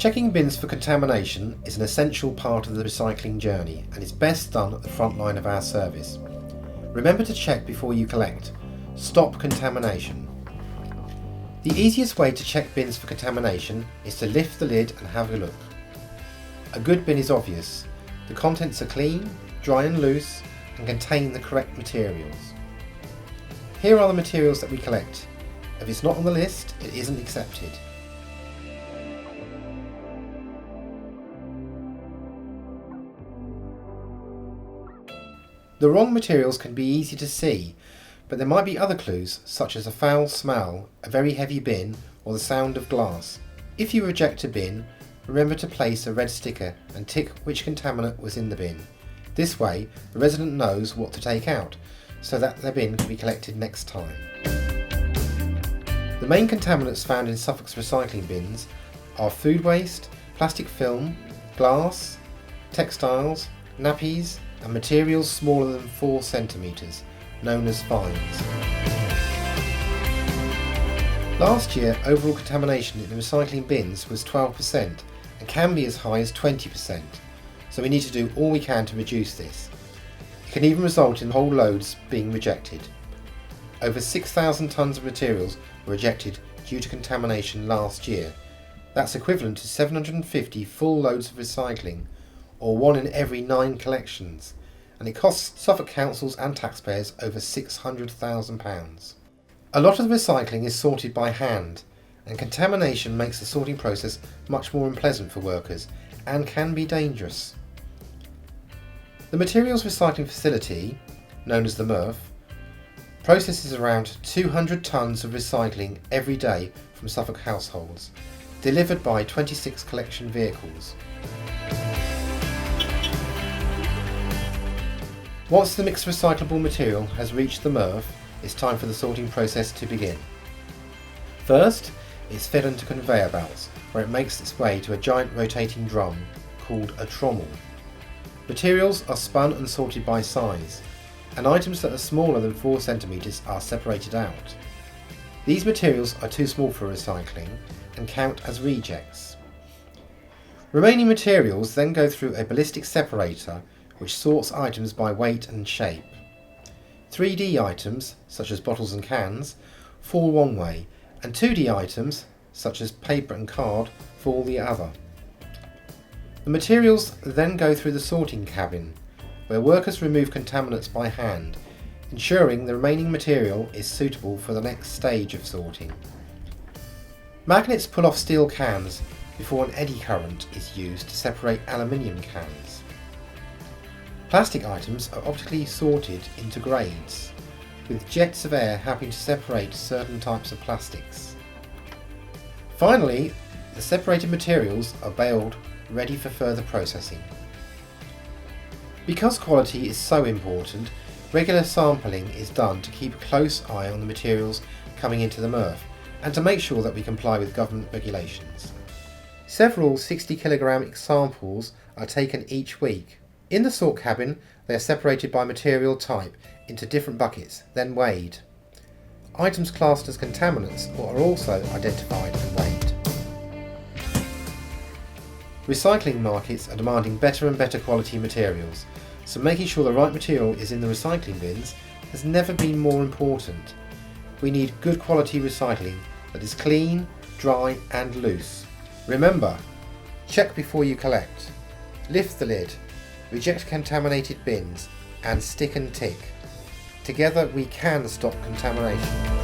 Checking bins for contamination is an essential part of the recycling journey and is best done at the front line of our service. Remember to check before you collect. Stop contamination. The easiest way to check bins for contamination is to lift the lid and have a look. A good bin is obvious. The contents are clean, dry and loose, and contain the correct materials. Here are the materials that we collect. If it's not on the list, it isn't accepted. The wrong materials can be easy to see, but there might be other clues, such as a foul smell, a very heavy bin, or the sound of glass. If you reject a bin, remember to place a red sticker and tick which contaminant was in the bin. This way, the resident knows what to take out, so that their bin can be collected next time. The main contaminants found in Suffolk's recycling bins are food waste, plastic film, glass, textiles, nappies, and materials smaller than 4 centimetres, known as fines. Last year, overall contamination in the recycling bins was 12% and can be as high as 20%, so we need to do all we can to reduce this. It can even result in whole loads being rejected. Over 6,000 tonnes of materials were rejected due to contamination last year. That's equivalent to 750 full loads of recycling, or 1 in every 9 collections, and it costs Suffolk councils and taxpayers over £600,000. A lot of the recycling is sorted by hand, and contamination makes the sorting process much more unpleasant for workers and can be dangerous. The materials recycling facility, known as the MRF, processes around 200 tonnes of recycling every day from Suffolk households, delivered by 26 collection vehicles. Once the mixed recyclable material has reached the MRF, it's time for the sorting process to begin. First, it's fed onto conveyor belts, where it makes its way to a giant rotating drum called a trommel. Materials are spun and sorted by size, and items that are smaller than 4 centimetres are separated out. These materials are too small for recycling and count as rejects. Remaining materials then go through a ballistic separator which sorts items by weight and shape. 3D items, such as bottles and cans, fall one way, and 2D items, such as paper and card, fall the other. The materials then go through the sorting cabin, where workers remove contaminants by hand, ensuring the remaining material is suitable for the next stage of sorting. Magnets pull off steel cans before an eddy current is used to separate aluminium cans. Plastic items are optically sorted into grades, with jets of air helping to separate certain types of plastics. Finally, the separated materials are baled, ready for further processing. Because quality is so important, regular sampling is done to keep a close eye on the materials coming into the MRF and to make sure that we comply with government regulations. Several 60-kilogram samples are taken each week. In the sort cabin, they are separated by material type into different buckets, then weighed. Items classed as contaminants are also identified and weighed. Recycling markets are demanding better and better quality materials, so making sure the right material is in the recycling bins has never been more important. We need good quality recycling that is clean, dry and loose. Remember, check before you collect. Lift the lid. Reject contaminated bins and stick and tick. Together we can stop contamination.